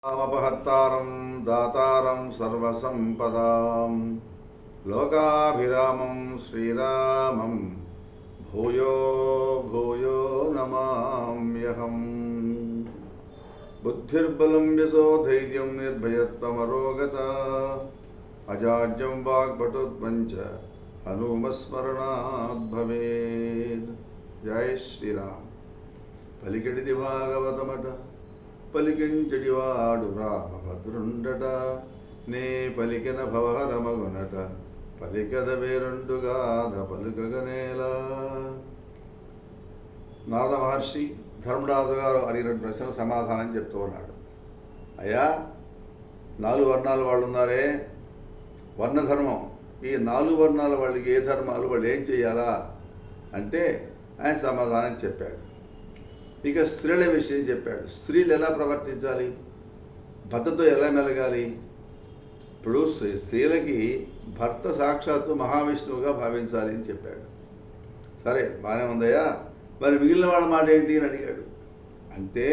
రామపహత్తారం దాతారం సర్వసంపదాం లోకాభిరామం శ్రీరామం భూయో భూయో నమామ్యహం. బుద్ధిర్బలం యశోధైర్యం నిర్భయత్వమరోగత అజాడ్యం వాగ్భటుత్వంచ హనుమస్మరణాద్ భవేత్. జై శ్రీరామ్. పలికెడిది భాగవతమట పలికించడివాడు రామభద్రుండట నే పలికిన భవహరమగునట పలికద వేరుండుగాధ పలుకగనేలా. నారద మహర్షి ధర్మరాజు గారు అడిగిన ప్రశ్నలు సమాధానం చెప్తూ ఉన్నాడు. అయ్యా, 4 వర్ణాల వాళ్ళు ఉన్నారే, వర్ణధర్మం. ఈ 4 వర్ణాల వాళ్ళకి ఏ ధర్మాలు వాళ్ళు ఏం చేయాలా అంటే ఆయన సమాధానం చెప్పాడు. ఇక స్త్రీల విషయం చెప్పాడు. స్త్రీలు ఎలా ప్రవర్తించాలి, భర్తతో ఎలా మెలగాలి. ఇప్పుడు స్త్రీలకి భర్త సాక్షాత్తు మహావిష్ణువుగా భావించాలి అని చెప్పాడు. సరే, బాగానే ఉందయ్యా, మరి మిగిలిన వాళ్ళ మాట ఏంటి అని అడిగాడు. అంటే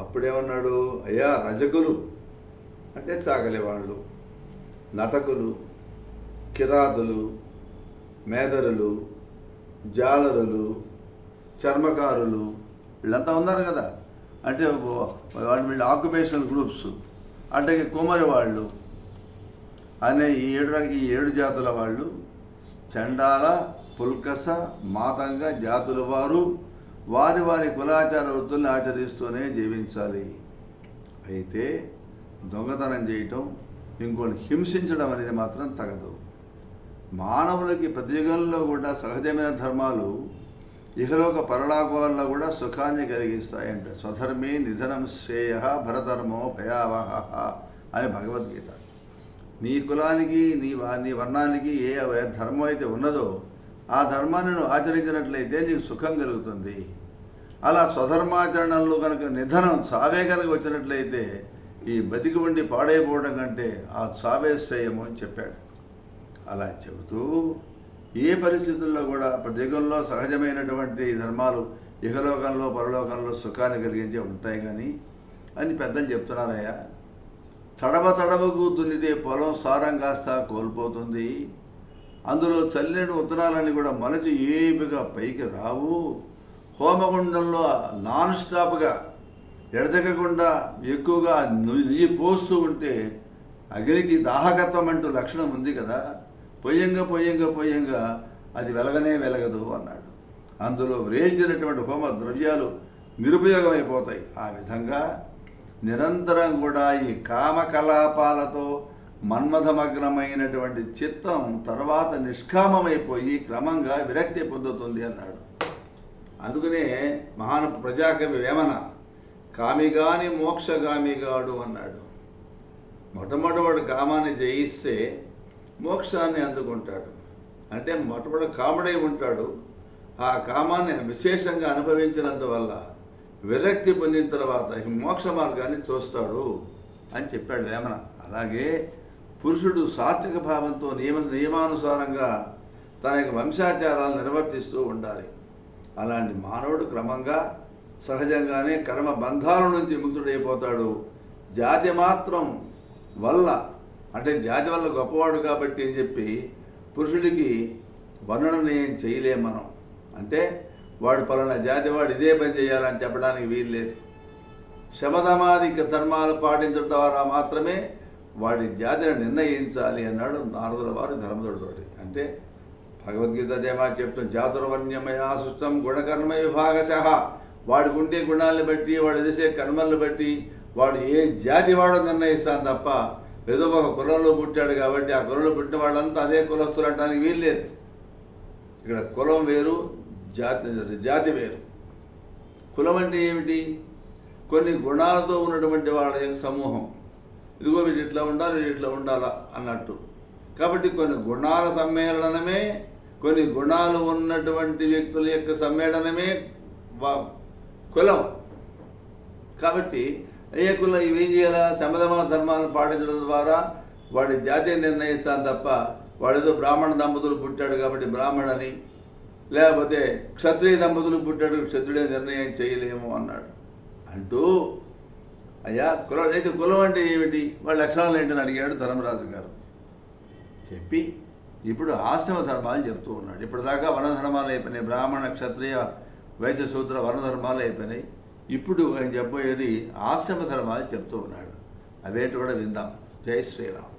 అప్పుడేమన్నాడు, అయ్యా రజకులు అంటే చాకలి వాళ్ళు, నటకులు, కిరాతులు, మేదరులు, జాలరులు, చర్మకారులు, వీళ్ళంతా ఉన్నారు కదా. అంటే వీళ్ళు ఆక్యుపేషనల్ గ్రూప్స్. అంటే కుమ్మరి వాళ్ళు అనే ఈ 7 జాతుల వాళ్ళు చండాల, పుల్కస, మాతంగ జాతుల వారు వారి వారి కులాచార వృత్తుల్ని ఆచరిస్తూనే జీవించాలి. అయితే దొంగతనం చేయటం, ఇంకోటి హింసించడం అనేది మాత్రం తగదు. మానవులకి ప్రతియుగంలో కూడా సహజమైన ధర్మాలు ఇహలోక పరలోకాల్లో కూడా సుఖాన్ని కలిగిస్తాయంట. స్వధర్మే నిధనం శ్రేయ భరధర్మో భయావహ అని భగవద్గీత. నీ కులానికి నీ వర్ణానికి ఏ ధర్మం అయితే ఉన్నదో ఆ ధర్మాన్ని నువ్వు ఆచరించినట్లయితే నీకు సుఖం కలుగుతుంది. అలా స్వధర్మాచరణలో కనుక నిధనం, చావే కనుక వచ్చినట్లయితే ఈ బతికి ఉండి పాడైపోవడం కంటే ఆ చావే శ్రేయము అని చెప్పాడు. అలా చెబుతూ ఏ పరిస్థితుల్లో కూడా ప్రతియుగంలో సహజమైనటువంటి ధర్మాలు ఇహలోకంలో పరలోకంలో సుఖాన్ని కలిగించే ఉంటాయి కానీ అని పెద్దలు చెప్తున్నారయ్యా. తడవకు దున్నితే పొలం సారం కాస్త కోల్పోతుంది. అందులో చల్లిన ఉత్తరాలన్నీ కూడా మలచి ఏపుగా పైకి రావు. హోమగుండంలో నాన్ స్టాప్గా ఎడతెగకుండా ఎక్కువగా నెయ్యి పోస్తూ ఉంటే అగ్నికి దాహకత్వం అంటూ లక్షణం ఉంది కదా. పొయ్యంగా అది వెలగనే వెలగదు అన్నాడు. అందులో వేయించినటువంటి హోమ ద్రవ్యాలు నిరుపయోగమైపోతాయి. ఆ విధంగా నిరంతరం కూడా ఈ కామకలాపాలతో మన్మథమగ్నమైనటువంటి చిత్తం తర్వాత నిష్కామమైపోయి క్రమంగా విరక్తి పొందుతుంది అన్నాడు. అందుకనే ప్రజాకవి వేమన కామిగాని మోక్షగామిగాడు అన్నాడు. మొట్టమొదటి కామాన్ని జయిస్తే మోక్షాన్ని అందుకుంటాడు. అంటే మొట్టమొదటి కాముడై ఉంటాడు. ఆ కామాన్ని విశేషంగా అనుభవించినందువల్ల విరక్తి పొందిన తర్వాత మోక్ష మార్గాన్ని చూస్తాడు అని చెప్పాడు వేమన. అలాగే పురుషుడు సాత్విక భావంతో నియమానుసారంగా తన యొక్క వంశాచారాలను నిర్వర్తిస్తూ ఉండాలి. అలాంటి మానవుడు క్రమంగా సహజంగానే కర్మ బంధాల నుంచి ముక్తుడైపోతాడు. జాతి మాత్రం వల్ల, అంటే జాతి వల్ల గొప్పవాడు కాబట్టి అని చెప్పి పురుషుడికి వర్ణనీయం చేయలేం మనం. అంటే వాడు పలానా జాతి వాడు ఇదే పని చేయాలని చెప్పడానికి వీల్లేదు. శమధమాది ధర్మాలు పాటించడం ద్వారా మాత్రమే వాడి జాతిని నిర్ణయించాలి అన్నాడు నారదుల వారు ధర్మదుడితోటి. అంటే భగవద్గీత దేమా చెప్తాం, జాతుర్వర్ణ్యమయా సృష్టం గుణకర్మ విభాగశః. వాడికి ఉండే గుణాలను బట్టి, వాడు చేసే కర్మలను బట్టి వాడు ఏ జాతి వాడో నిర్ణయిస్తాను తప్ప ఏదో ఒక కులంలో పుట్టాడు కాబట్టి ఆ కులంలో పుట్టిన వాళ్ళంతా అదే కులస్తులు అంటానికి వీల్లేదు. ఇక్కడ కులం వేరు, జాతి వేరు. కులం అంటే ఏమిటి? కొన్ని గుణాలతో ఉన్నటువంటి వాళ్ళ యొక్క సమూహం. ఇదిగో వీడు ఇట్లా ఉండాలి, వీడు ఇట్లా ఉండాలా అన్నట్టు. కాబట్టి కొన్ని గుణాల సమ్మేళనమే, కొన్ని గుణాలు ఉన్నటువంటి వ్యక్తుల యొక్క సమ్మేళనమే కులం. కాబట్టి ఏ కులం ఇవేం చేయాలా? శమధమ ధర్మాలను పాటించడం ద్వారా వాడి జాతి నిర్ణయిస్తాను తప్ప వాడేదో బ్రాహ్మణ దంపతులు పుట్టాడు కాబట్టి బ్రాహ్మణని, లేకపోతే క్షత్రియ దంపతులు పుట్టాడు క్షత్రుడే నిర్ణయం చేయలేము అన్నాడు. అంటూ అయ్యా కులం అంటే ఏమిటి, వాళ్ళ లక్షణాలు ఏంటని అడిగాడు ధర్మరాజు గారు. చెప్పి ఇప్పుడు ఆశ్రమ ధర్మాలు చెప్తూ ఉన్నాడు. ఇప్పటిదాకా వర్ణధర్మాలు అయిపోయినాయి, బ్రాహ్మణ క్షత్రియ వైశ్య శూద్ర వర్ణధర్మాలు అయిపోయినాయి. ఇప్పుడు ఆయన చెప్పబోయేది ఆశ్రమ ధర్మాలు చెప్తూ ఉన్నాడు. అవేంటి కూడా విందాం. జై శ్రీరామ్.